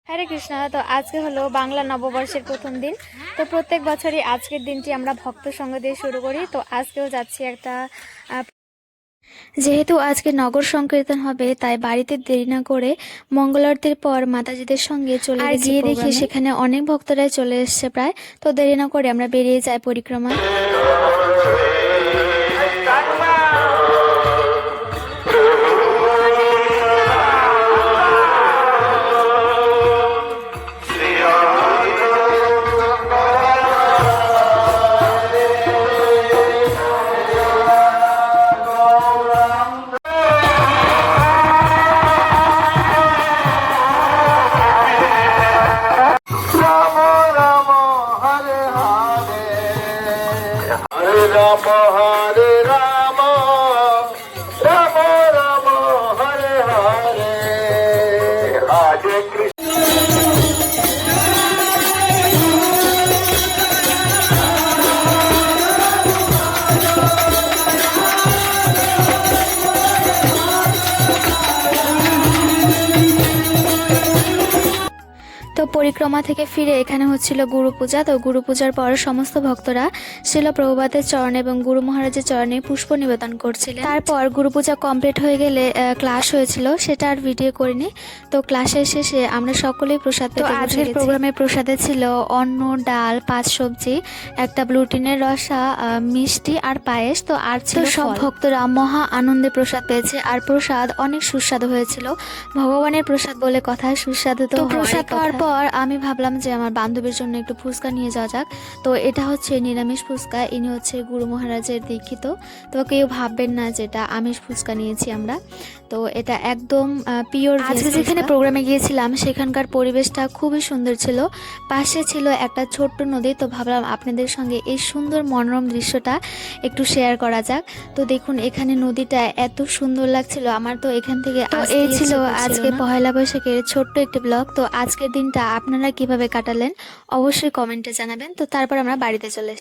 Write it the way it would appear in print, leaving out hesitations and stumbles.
হরে কৃষ্ণ। তো আজকে হলো বাংলা নববর্ষের প্রথম দিন। তো প্রত্যেক বছরই আজকের দিনটি আমরা ভক্ত সঙ্গ দিয়ে শুরু করি। তো আজকেও যাচ্ছি একটা যেহেতু আজকে নগর সংকীর্তন হবে, তাই বাড়িতে দেরি না করে মঙ্গল আরতির পর মাতাজিদের সঙ্গে চলে গিয়ে দেখি সেখানে অনেক ভক্তরাই চলে এসছে প্রায়। তো দেরি না করে আমরা বেরিয়ে যাই পরিক্রমায়। Rama Hare Rama, Rama Rama Hare Hare, Hare Krishna. তো পরিক্রমা থেকে ফিরে এখানে হচ্ছিল গুরু পূজা। তো গুরু পূজার পর সমস্ত ভক্তরা শিল প্রভুপাদের চরণে এবং গুরু মহারাজের চরণে পুষ্প নিবেদন করছিলেন। তারপর গুরু পূজা কমপ্লিট হয়ে গেলে ক্লাস হয়েছিল, সেটা আর ভিডিও করিনি। তো ক্লাসের শেষে আমরা সকলেই প্রসাদ পেতে বসে গেছি। আজকের প্রোগ্রামে প্রসাদে ছিল অন্ন, ডাল, 5 সবজি, একটা ব্লুটিনের রসা, মিষ্টি আর পায়েস। তো আর ছিল সব ভক্তরা মহা আনন্দে প্রসাদ পেয়েছে, আর প্রসাদ অনেক সুস্বাদু হয়েছিল। ভগবানের প্রসাদ বলে কথা, সুস্বাদু তো প্রসাদ পাওয়ার পর আমি ভাবলাম যে আমার বান্ধবীর জন্য একটু ফুচকা নিয়ে যাওয়া যাক। তো এটা হচ্ছে নিরামিষ ফুচকা, ইনি হচ্ছে গুরু মহারাজের দীক্ষিত। তো কেউ ভাববেন না যেটা আমিষ ফুচকা নিয়েছি আমরা। তো এটা একদম পিওর। আজকে যেখানে প্রোগ্রামে গিয়েছিলাম সেখানকার পরিবেশটা খুবই সুন্দর ছিল, পাশে ছিল একটা ছোট্ট নদী। তো ভাবলাম আপনাদের সঙ্গে এই সুন্দর মনোরম দৃশ্যটা একটু শেয়ার করা যাক। তো দেখুন এখানে নদীটা এত সুন্দর লাগছিল আমার, তো এখান থেকে এই ছিল আজকে পহেলা বৈশাখের ছোট্ট একটি ব্লগ। তো আজকের দিনটা আপনারা কিভাবে কাটালেন অবশ্যই কমেন্টে জানাবেন। তো তারপর আমরা বাড়িতে চলে